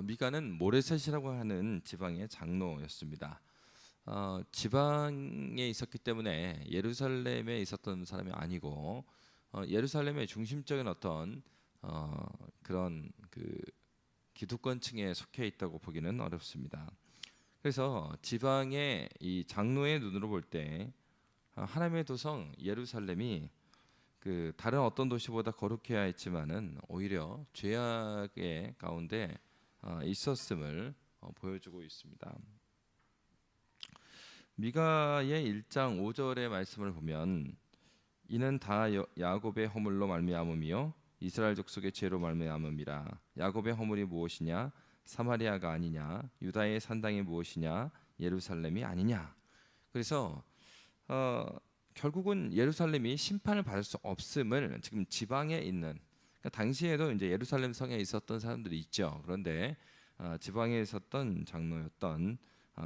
미가는 모레셋이라고 하는 지방의 장로였습니다. 지방에 있었기 때문에 예루살렘에 있었던 사람이 아니고 예루살렘의 중심적인 어떤 그런 그 기득권층에 속해 있다고 보기는 어렵습니다. 그래서 지방의 이 장로의 눈으로 볼 때 하나님의 도성 예루살렘이 그 다른 어떤 도시보다 거룩해야 했지만은 오히려 죄악의 가운데 있었음을 보여주고 있습니다. 미가의 1장 5절의 말씀을 보면 이는 다 야곱의 허물로 말미암음이요 이스라엘 족속의 죄로 말미암음이라. 야곱의 허물이 무엇이냐? 사마리아가 아니냐? 유다의 산당이 무엇이냐? 예루살렘이 아니냐? 그래서 결국은 예루살렘이 심판을 받을 수 없음을 지금 지방에 있는, 그러니까 당시에도 이제 예루살렘 성에 있었던 사람들이 있죠. 그런데 지방에 있었던 장로였던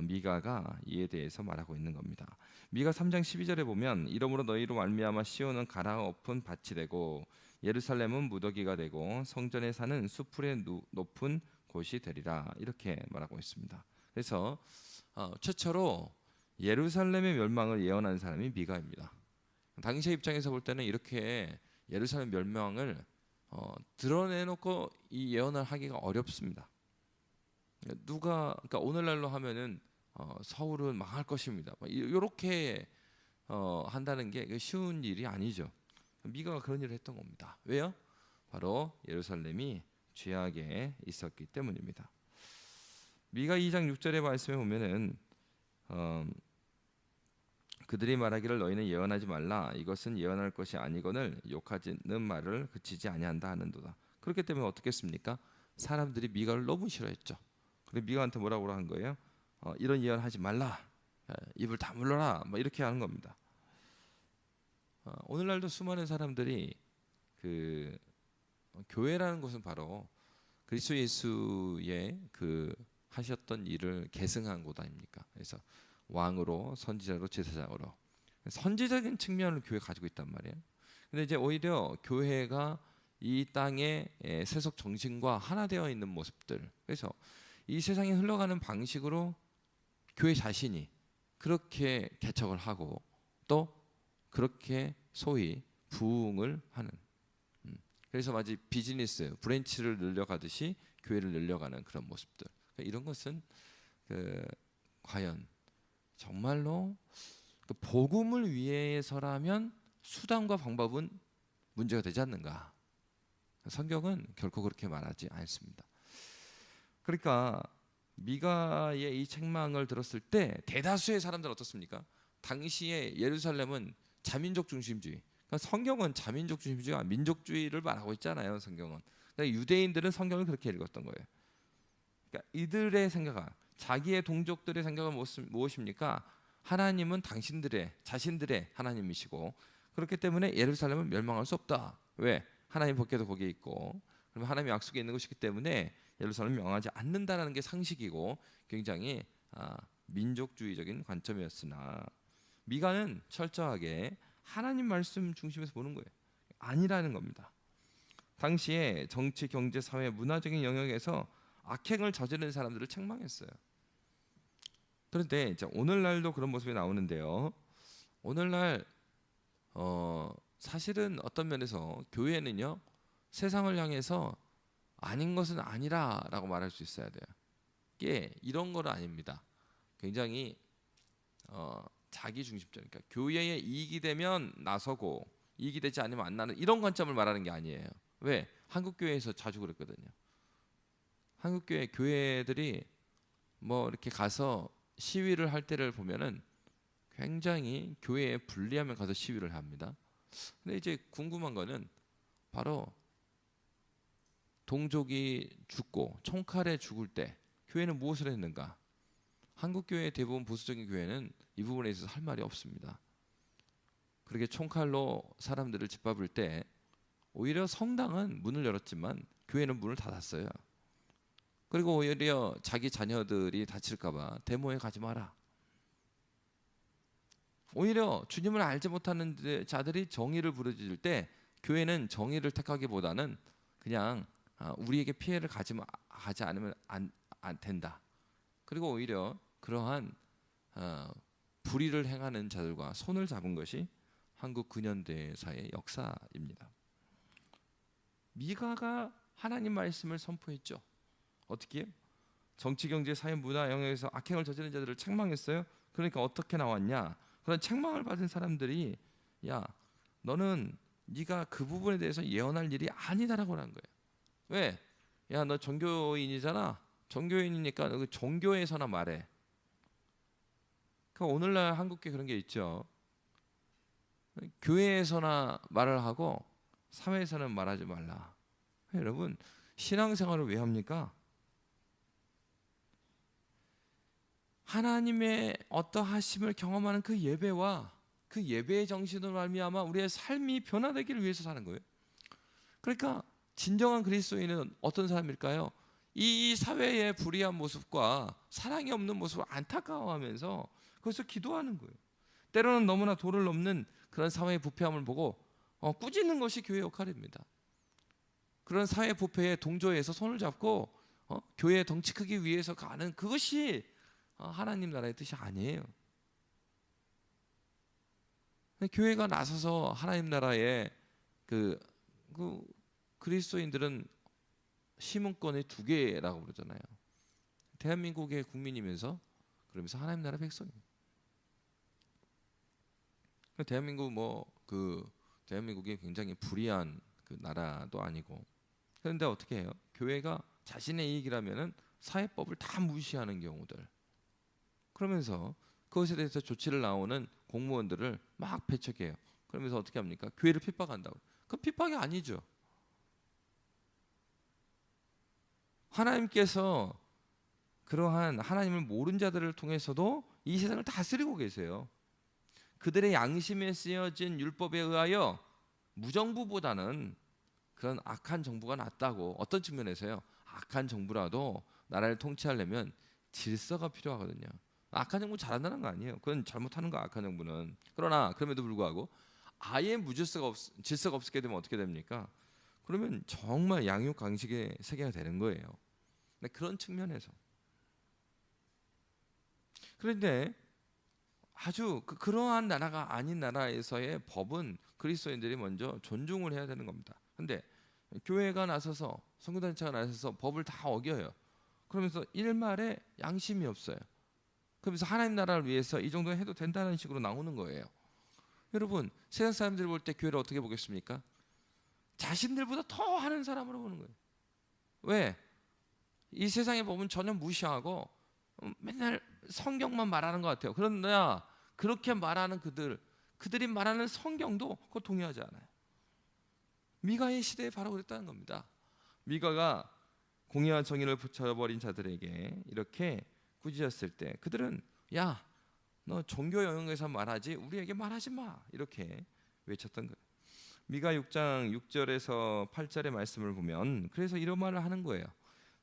미가가 이에 대해서 말하고 있는 겁니다. 미가 3장 12절에 보면 이러므로 너희로 말미암아 시온은 갈아엎은 밭이 되고 예루살렘은 무더기가 되고 성전에 사는 수풀의 높은 곳이 되리라, 이렇게 말하고 있습니다. 그래서 최초로 예루살렘의 멸망을 예언한 사람이 미가입니다. 당시의 입장에서 볼 때는 이렇게 예루살렘 멸망을 드러내놓고 이 예언을 하기가 어렵습니다. 그러니까 오늘날로 하면은 서울은 망할 것입니다, 이렇게 한다는 게 쉬운 일이 아니죠. 미가가 그런 일을 했던 겁니다. 왜요? 바로 예루살렘이 죄악에 있었기 때문입니다. 미가 2장 6절의 말씀에 보면은 그들이 말하기를 너희는 예언하지 말라. 이것은 예언할 것이 아니거늘 욕하지는 말을 그치지 아니한다 하는도다. 그렇기 때문에 어떻겠습니까? 사람들이 미가를 너무 싫어했죠. 그래서 미가한테 뭐라고 한 거예요? 이런 예언하지 말라. 입을 다물어라. 뭐 이렇게 하는 겁니다. 오늘날도 수많은 사람들이 그 교회라는 것은 바로 그리스도 예수의 그 하셨던 일을 계승한 곳 아닙니까? 그래서 왕으로, 선지자로, 제사장으로 선지적인 측면을 교회 가지고 있단 말이에요. 근데 이제 오히려 교회가 이 땅의 세속 정신과 하나 되어 있는 모습들, 그래서 이 세상에 흘러가는 방식으로 교회 자신이 그렇게 개척을 하고 또 그렇게 소위 부흥을 하는, 그래서 마치 비즈니스 브랜치를 늘려가듯이 교회를 늘려가는 그런 모습들, 이런 것은 과연 정말로 그 복음을 위해서라면 수단과 방법은 문제가 되지 않는가? 성경은 결코 그렇게 말하지 않습니다. 그러니까 미가의 이 책망을 들었을 때 대다수의 사람들은 어떻습니까? 당시에 예루살렘은 자민족 중심주의, 그러니까 성경은 자민족 중심주의가 민족주의를 말하고 있잖아요. 성경은. 그러니까 유대인들은 성경을 그렇게 읽었던 거예요. 그러니까 이들의 생각은, 자기의 동족들의 생각은 무엇입니까? 하나님은 당신들의 자신들의 하나님이시고 그렇기 때문에 예루살렘은 멸망할 수 없다. 왜? 하나님 법궤도 거기에 있고, 그러면 하나님의 약속이 있는 것이기 때문에 예루살렘을 명하지 않는다라는 게 상식이고 굉장히 민족주의적인 관점이었으나 미가는 철저하게 하나님 말씀 중심에서 보는 거예요. 아니라는 겁니다. 당시에 정치, 경제, 사회, 문화적인 영역에서 악행을 저지른 사람들을 책망했어요. 그런데 이제 오늘날도 그런 모습이 나오는데요. 오늘날 사실은 어떤 면에서 교회는요, 세상을 향해서 아닌 것은 아니라라고 말할 수 있어야 돼요. 이게 이런 건 아닙니다. 굉장히 자기 중심적, 그러니까 교회에 이익이 되면 나서고 이익이 되지 않으면 안 나는, 이런 관점을 말하는 게 아니에요. 왜? 한국 교회에서 자주 그랬거든요. 한국 교회들이 뭐 이렇게 가서 시위를 할 때를 보면은 굉장히 교회에 불리하면 가서 시위를 합니다. 근데 이제 궁금한 거는 바로 동족이 죽고 총칼에 죽을 때 교회는 무엇을 했는가? 한국 교회의 대부분 보수적인 교회는 이 부분에 있어서 할 말이 없습니다. 그렇게 총칼로 사람들을 짓밟을 때 오히려 성당은 문을 열었지만 교회는 문을 닫았어요. 그리고 오히려 자기 자녀들이 다칠까봐 데모에 가지 마라. 오히려 주님을 알지 못하는 자들이 정의를 부르짖을 때 교회는 정의를 택하기보다는 그냥 우리에게 피해를 가지 않으면 안 된다. 그리고 오히려 그러한 불의를 행하는 자들과 손을 잡은 것이 한국 근현대사의 역사입니다. 미가가 하나님 말씀을 선포했죠. 어떻게? 정치, 경제, 사회, 문화 영역에서 악행을 저지른 자들을 책망했어요. 그러니까 어떻게 나왔냐? 그런 책망을 받은 사람들이 야, 너는 네가 그 부분에 대해서 예언할 일이 아니다라고 한 거예요. 왜? 야, 너 종교인이잖아. 종교인이니까 너 종교에서나 말해. 그 오늘날 한국에 그런 게 있죠. 교회에서나 말을 하고 사회에서는 말하지 말라. 여러분, 신앙생활을 왜 합니까? 하나님의 어떠하심을 경험하는 그 예배와 그 예배의 정신으로 말미암아 우리의 삶이 변화되기를 위해서 사는 거예요. 그러니까 진정한 그리스도인은 어떤 사람일까요? 이 사회의 불의한 모습과 사랑이 없는 모습을 안타까워하면서 그래서 기도하는 거예요. 때로는 너무나 도를 넘는 그런 사회의 부패함을 보고 꾸짖는 것이 교회 역할입니다. 그런 사회 부패에 동조해서 손을 잡고 교회의 덩치 크기 위해서 가는 그것이 하나님 나라의 뜻이 아니에요. 교회가 나서서 하나님 나라의 그 그리스도인들은 시민권의 2개라고 그러잖아요. 대한민국의 국민이면서 그러면서 하나님 나라 백성입니다. 대한민국이 굉장히 불의한 그 나라도 아니고, 그런데 어떻게 해요? 교회가 자신의 이익이라면은 사회법을 다 무시하는 경우들. 그러면서 그것에 대해서 조치를 나오는 공무원들을 막 배척해요. 그러면서 어떻게 합니까? 교회를 핍박한다고. 그 핍박이 아니죠. 하나님께서 그러한 하나님을 모르는 자들을 통해서도 이 세상을 다스리고 계세요. 그들의 양심에 쓰여진 율법에 의하여 무정부보다는 그런 악한 정부가 낫다고. 어떤 측면에서요? 악한 정부라도 나라를 통치하려면 질서가 필요하거든요. 악한 정부 잘한다는 거 아니에요. 그건 잘못하는 거, 악한 정부는. 그러나 그럼에도 불구하고 아예 질서가 없게 되면 어떻게 됩니까? 그러면 정말 양육강식의 세계가 되는 거예요. 그런 측면에서. 그런데 아주 그러한 나라가 아닌 나라에서의 법은 그리스도인들이 먼저 존중을 해야 되는 겁니다. 근데 교회가 나서서, 선교단체가 나서서 법을 다 어겨요. 그러면서 일말에 양심이 없어요. 그러면서 하나님 나라를 위해서 이 정도 해도 된다는 식으로 나오는 거예요. 여러분, 세상 사람들이 볼 때 교회를 어떻게 보겠습니까? 자신들보다 더 하는 사람으로 보는 거예요. 왜? 이 세상의 법은 전혀 무시하고 맨날 성경만 말하는 것 같아요. 그러나 그렇게 말하는 그들이 말하는 성경도 그거 동의하지 않아요. 미가의 시대에 바로 그랬다는 겁니다. 미가가 공의와 정의를 붙여버린 자들에게 이렇게 꾸짖었을 때 그들은 야, 너 종교 영역에서 말하지 우리에게 말하지 마, 이렇게 외쳤던 거예요. 미가 6장 6절에서 8절의 말씀을 보면 그래서 이런 말을 하는 거예요.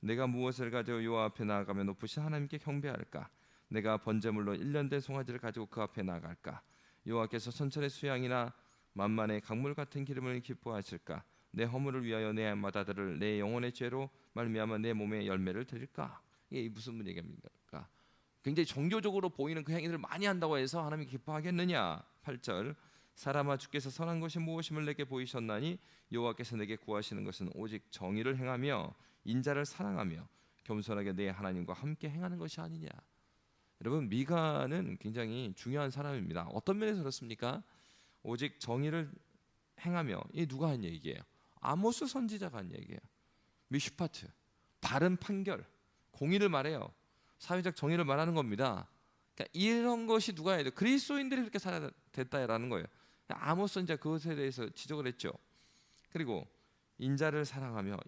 내가 무엇을 가지고 여호와 앞에 나아가며 높으신 하나님께 경배할까? 내가 번제물로 1년 된 송아지를 가지고 그 앞에 나아갈까? 여호와께서 천천의 수양이나 만만의 강물 같은 기름을 기뻐하실까? 내 허물을 위하여 내 맏아들을 내 영혼의 죄로 말미암아 내 몸에 열매를 드릴까? 이게 무슨 얘기입니까? 굉장히 종교적으로 보이는 그 행위들을 많이 한다고 해서 하나님이 기뻐하겠느냐? 8절 사람아, 주께서 선한 것이 무엇임을 내게 보이셨나니 여호와께서 내게 구하시는 것은 오직 정의를 행하며 인자를 사랑하며 겸손하게 내 하나님과 함께 행하는 것이 아니냐. 여러분, 미가는 굉장히 중요한 사람입니다. 어떤 면에서 그렇습니까? 오직 정의를 행하며, 이 누가 한 얘기예요? 아모스 선지자가 한 얘기예요. 미슈파트, 바른 판결, 공의를 말해요. 사회적 정의를 말하는 겁니다. 그러니까 이런 것이 누가 해야 돼? 그리스도인들이 그렇게 살아야 됐다라는 거예요. 아모스 선지자 그것에 대해서 지적을 했죠. 그리고 인자를 사랑하며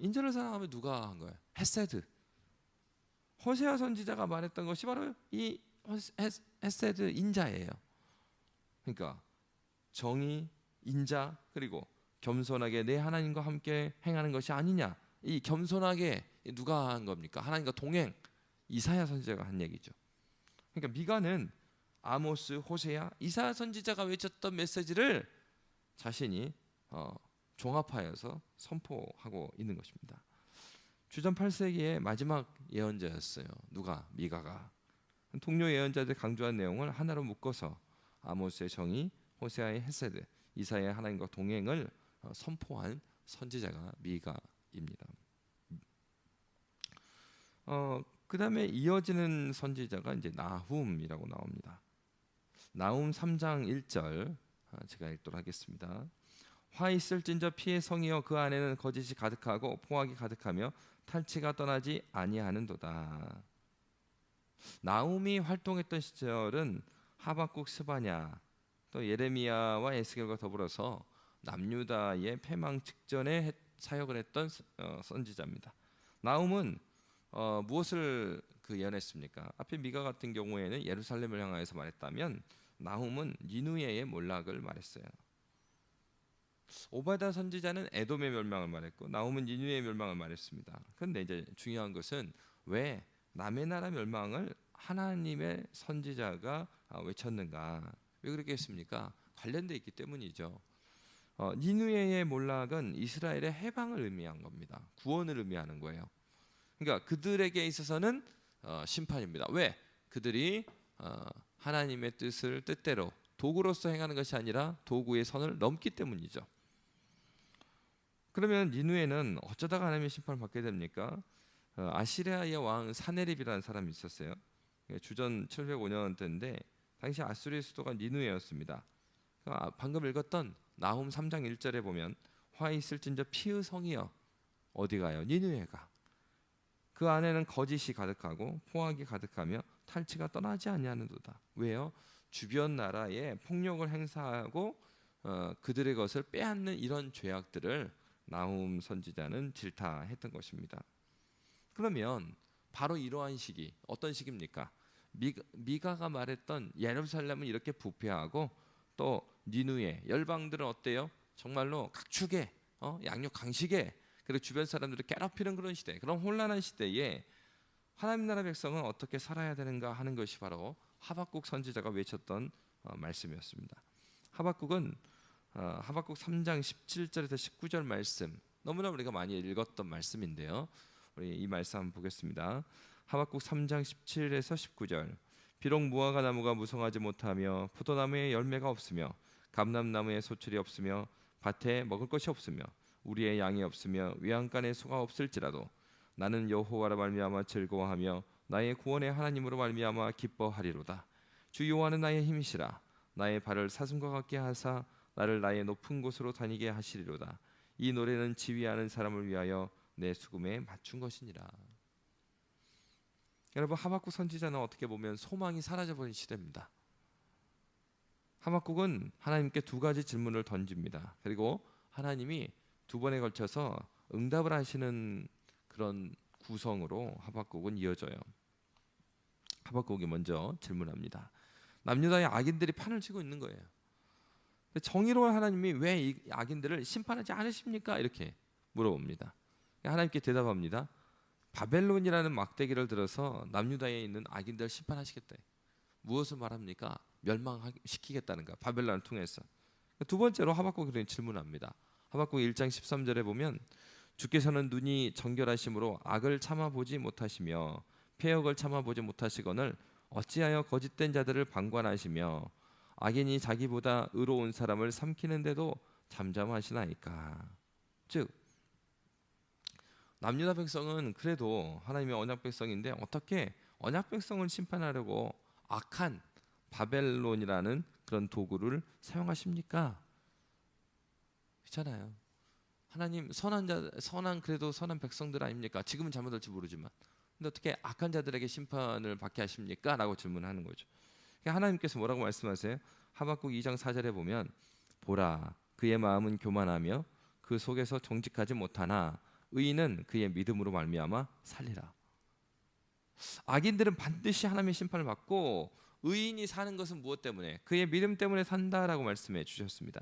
누가 한 거예요? 헤세드. 호세아 선지자가 말했던 것이 바로 이 헤세드, 인자예요. 그러니까 정의, 인자, 그리고 겸손하게 내 하나님과 함께 행하는 것이 아니냐. 이 겸손하게 누가 한 겁니까? 하나님과 동행, 이사야 선지자가 한 얘기죠. 그러니까 미가는 아모스, 호세아, 이사야 선지자가 외쳤던 메시지를 자신이 종합하여서 선포하고 있는 것입니다. 주전 8세기의 마지막 예언자였어요. 누가? 미가가. 동료 예언자들 강조한 내용을 하나로 묶어서 아모스의 정의, 호세아의 헤세드, 이사야의 하나님과 동행을 선포한 선지자가 미가입니다. 그 다음에 이어지는 선지자가 이제 나훔이라고 나옵니다. 나훔 3장 1절 제가 읽도록 하겠습니다. 화 있을진저 피의 성이여 그 안에는 거짓이 가득하고 포악이 가득하며 탈취가 떠나지 아니하는도다. 나훔이 활동했던 시절은 하박국, 스바냐, 또 예레미야와 에스겔과 더불어서 남유다의 패망 직전에 사역을 했던 선지자입니다. 나훔은 무엇을 예언했습니까? 앞에 미가 같은 경우에는 예루살렘을 향하여서 말했다면 나훔은 니누에의 몰락을 말했어요. 오바댜 선지자는 에돔의 멸망을 말했고 나훔은 니누에의 멸망을 말했습니다. 그런데 이제 중요한 것은 왜 남의 나라 멸망을 하나님의 선지자가 외쳤는가? 왜 그렇게 했습니까? 관련되어 있기 때문이죠. 니누에의 몰락은 이스라엘의 해방을 의미한 겁니다. 구원을 의미하는 거예요. 그러니까 그들에게 있어서는 심판입니다. 왜? 그들이 하나님의 뜻을 뜻대로 도구로서 행하는 것이 아니라 도구의 선을 넘기 때문이죠. 그러면 니누에는 어쩌다가 하나님의 심판을 받게 됩니까? 아시리아의 왕 사네립이라는 사람이 있었어요. 주전 705년 때인데 당시 아수르의 수도가 니누에였습니다. 방금 읽었던 나훔 3장 1절에 보면 화 있을진저 피의 성이여 어디 가요? 니누에가. 그 안에는 거짓이 가득하고 포악이 가득하며 탈취가 떠나지 아니하는도다. 왜요? 주변 나라에 폭력을 행사하고 그들의 것을 빼앗는 이런 죄악들을 나훔 선지자는 질타했던 것입니다. 그러면 바로 이러한 시기, 어떤 시기입니까? 미가가 말했던 예루살렘은 이렇게 부패하고 또 니누에 열방들은 어때요? 정말로 각축에 양육 강식에 그리고 주변 사람들을 괴롭히는 그런 시대, 그런 혼란한 시대에 하나님 나라 백성은 어떻게 살아야 되는가 하는 것이 바로 하박국 선지자가 외쳤던 말씀이었습니다. 하박국은 하박국 3장 17절에서 19절 말씀, 너무나 우리가 많이 읽었던 말씀인데요. 우리 이 말씀 한번 보겠습니다. 하박국 3장 17에서 19절. 비록 무화과 나무가 무성하지 못하며 포도나무에 열매가 없으며 감람나무에 소출이 없으며 밭에 먹을 것이 없으며 우리의 양이 없으며 외양간에 소가 없을지라도 나는 여호와로 말미암아 즐거워하며 나의 구원의 하나님으로 말미암아 기뻐하리로다. 주 여호와는 나의 힘이시라. 나의 발을 사슴과 같게 하사 나를 나의 높은 곳으로 다니게 하시리로다. 이 노래는 지휘하는 사람을 위하여 내 수금에 맞춘 것이니라. 여러분, 하박국 선지자는 어떻게 보면 소망이 사라져버린 시대입니다. 하박국은 하나님께 두 가지 질문을 던집니다. 그리고 하나님이 두 번에 걸쳐서 응답을 하시는 그런 구성으로 하박국은 이어져요. 하박국이 먼저 질문합니다. 남유다의 악인들이 판을 치고 있는 거예요. 정의로운 하나님이 왜 이 악인들을 심판하지 않으십니까? 이렇게 물어봅니다. 하나님께 대답합니다. 바벨론이라는 막대기를 들어서 남유다에 있는 악인들을 심판하시겠다. 무엇을 말합니까? 멸망시키겠다는 거야. 바벨론을 통해서. 두 번째로 하박국이 질문합니다. 하박국 1장 13절에 보면 주께서는 눈이 정결하심으로 악을 참아보지 못하시며 폐역을 참아보지 못하시거늘 어찌하여 거짓된 자들을 방관하시며 악인이 자기보다 의로운 사람을 삼키는데도 잠잠하시나이까. 즉 남유다 백성은 그래도 하나님의 언약 백성인데 어떻게 언약 백성을 심판하려고 악한 바벨론이라는 그런 도구를 사용하십니까? 그렇잖아요. 하나님 그래도 선한 백성들 아닙니까? 지금은 잘못할지 모르지만 근데 어떻게 악한 자들에게 심판을 받게 하십니까? 라고 질문하는 거죠. 하나님께서 뭐라고 말씀하세요? 하박국 2장 4절에 보면 보라 그의 마음은 교만하며 그 속에서 정직하지 못하나 의인은 그의 믿음으로 말미암아 살리라. 악인들은 반드시 하나님의 심판을 받고 의인이 사는 것은 무엇 때문에? 그의 믿음 때문에 산다라고 말씀해 주셨습니다.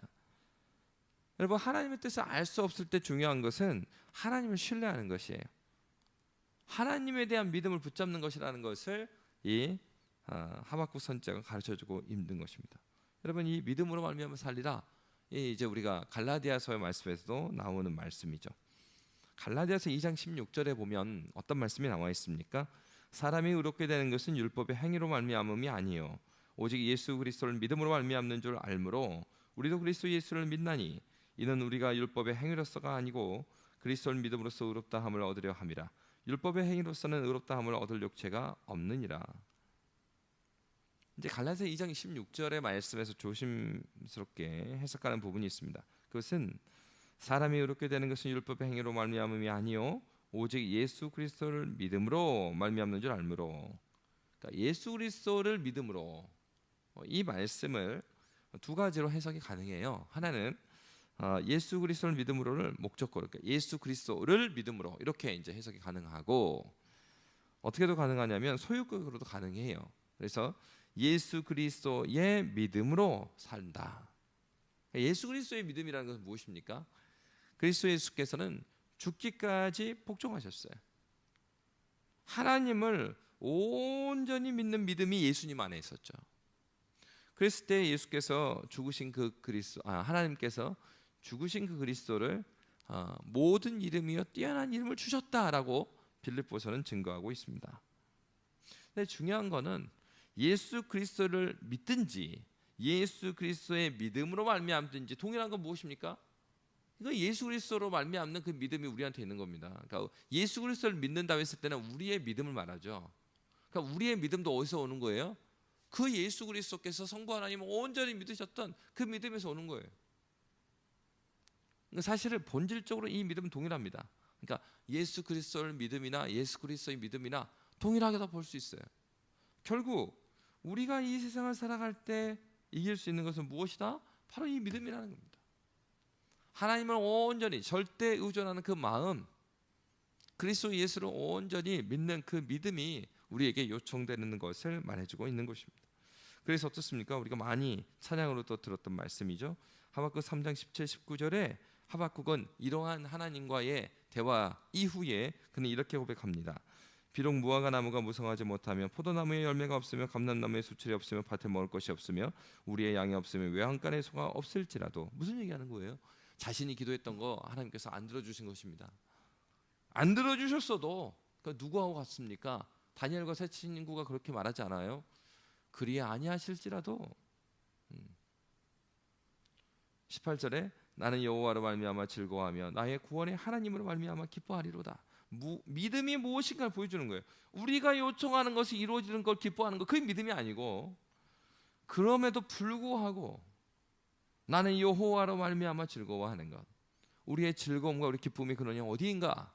여러분, 하나님의 뜻을 알 수 없을 때 중요한 것은 하나님을 신뢰하는 것이에요. 하나님에 대한 믿음을 붙잡는 것이라는 것을 이 하박국 선지자가 가르쳐주고 있는 것입니다. 여러분, 이 믿음으로 말미암아 살리라, 이제 우리가 갈라디아서의 말씀에서도 나오는 말씀이죠. 갈라디아서 2장 16절에 보면 어떤 말씀이 나와 있습니까? 사람이 의롭게 되는 것은 율법의 행위로 말미암음이 아니요 오직 예수 그리스도를 믿음으로 말미암는 줄 알므로 우리도 그리스도 예수를 믿나니 이는 우리가 율법의 행위로서가 아니고 그리스도를 믿음으로써 의롭다 함을 얻으려 함이라. 율법의 행위로서는 의롭다 함을 얻을 욕체가 없느니라. 이제 갈라디아서 2장 16절의 말씀에서 조심스럽게 해석하는 부분이 있습니다. 그것은 사람이 의롭게 되는 것은 율법의 행위로 말미암음이 아니요 오직 예수 그리스도를 믿음으로 말미암는 줄 알므로. 그러니까 예수 그리스도를 믿음으로, 이 말씀을 두 가지로 해석이 가능해요. 하나는 예수 그리스도를 믿음으로를 목적어로, 그러니까 예수 그리스도를 믿음으로 이렇게 이제 해석이 가능하고, 어떻게도 가능하냐면 소유격으로도 가능해요. 그래서 예수 그리스도의 믿음으로 산다. 예수 그리스도의 믿음이라는 것은 무엇입니까? 그리스도 예수께서는 죽기까지 복종하셨어요. 하나님을 온전히 믿는 믿음이 예수님 안에 있었죠. 그랬을 때 예수께서 죽으신 하나님께서 죽으신 그 그리스도를 모든 이름이요 뛰어난 이름을 주셨다라고 빌립보서는 증거하고 있습니다. 근데 중요한 거는 예수 그리스도를 믿든지 예수 그리스도의 믿음으로 말미암든지 동일한 건 무엇입니까? 이거 예수 그리스도로 말미암는 그 믿음이 우리한테 있는 겁니다. 그러니까 예수 그리스도를 믿는다고 했을 때는 우리의 믿음을 말하죠. 그러니까 우리의 믿음도 어디서 오는 거예요? 그 예수 그리스도께서 성부 하나님을 온전히 믿으셨던 그 믿음에서 오는 거예요. 사실은 본질적으로 이 믿음은 동일합니다. 그러니까 예수 그리스도의 믿음이나 예수 그리스도의 믿음이나 동일하게 다 볼 수 있어요. 결국 우리가 이 세상을 살아갈 때 이길 수 있는 것은 무엇이다? 바로 이 믿음이라는 겁니다. 하나님을 온전히 절대 의존하는 그 마음, 그리스도 예수를 온전히 믿는 그 믿음이 우리에게 요청되는 것을 말해주고 있는 것입니다. 그래서 어떻습니까? 우리가 많이 찬양으로 또 들었던 말씀이죠. 하박국 3장 17, 19절에 하박국은 이러한 하나님과의 대화 이후에 그는 이렇게 고백합니다. 비록 무화과 나무가 무성하지 못하며 포도나무에 열매가 없으며 감람나무에 수출이 없으며 밭에 먹을 것이 없으며 우리의 양이 없으며 외양간에 소가 없을지라도. 무슨 얘기하는 거예요? 자신이 기도했던 거 하나님께서 안 들어주신 것입니다. 안 들어주셨어도 누구하고 같습니까? 다니엘과 세 친구가 그렇게 말하지 않아요? 그리 아니하실지라도. 18절에 나는 여호와로 말미암아 즐거워하며 나의 구원의 하나님으로 말미암아 기뻐하리로다. 믿음이 무엇인가를 보여주는 거예요. 우리가 요청하는 것이 이루어지는 걸 기뻐하는 거, 그게 믿음이 아니고, 그럼에도 불구하고 나는 여호와로 말미암아 즐거워하는 것, 우리의 즐거움과 우리 기쁨이 그러냐 어디인가?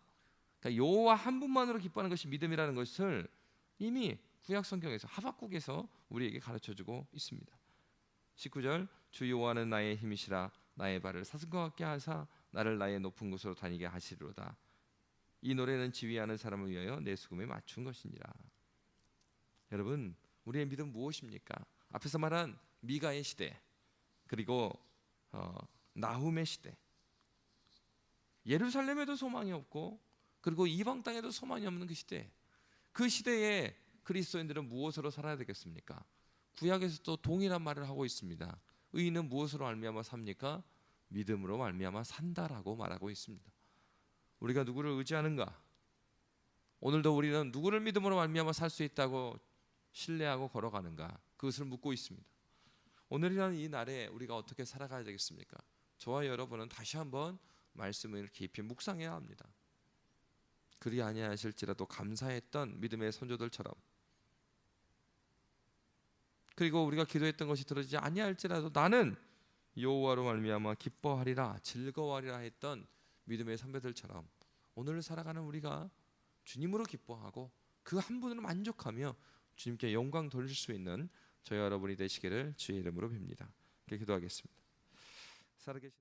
그러니까 여호와 한 분만으로 기뻐하는 것이 믿음이라는 것을 이미 구약 성경에서 하박국에서 우리에게 가르쳐주고 있습니다. 19절 주 여호와는 나의 힘이시라 나의 발을 사슴과 같게 하사 나를 나의 높은 곳으로 다니게 하시리로다. 이 노래는 지휘하는 사람을 위하여 내 수금에 맞춘 것이니라. 여러분, 우리의 믿음 무엇입니까? 앞에서 말한 미가의 시대, 그리고 나훔의 시대, 예루살렘에도 소망이 없고 그리고 이방 땅에도 소망이 없는 그 시대, 그 시대에 그리스도인들은 무엇으로 살아야 되겠습니까? 구약에서 또 동일한 말을 하고 있습니다. 의인은 무엇으로 말미암아 삽니까? 믿음으로 말미암아 산다라고 말하고 있습니다. 우리가 누구를 의지하는가? 오늘도 우리는 누구를 믿음으로 말미암아 살 수 있다고 신뢰하고 걸어가는가? 그것을 묻고 있습니다. 오늘이라는 이 날에 우리가 어떻게 살아가야 되겠습니까? 저와 여러분은 다시 한번 말씀을 깊이 묵상해야 합니다. 그리 아니하실지라도 감사했던 믿음의 선조들처럼, 그리고 우리가 기도했던 것이 들어지지 아니할지라도 나는 여호와로 말미암아 기뻐하리라 즐거워하리라 했던 믿음의 선배들처럼 오늘 살아가는 우리가 주님으로 기뻐하고 그 한 분으로 만족하며 주님께 영광 돌릴 수 있는 저희 여러분이 되시기를 주의 이름으로 빕니다. 기도하겠습니다. 살아계신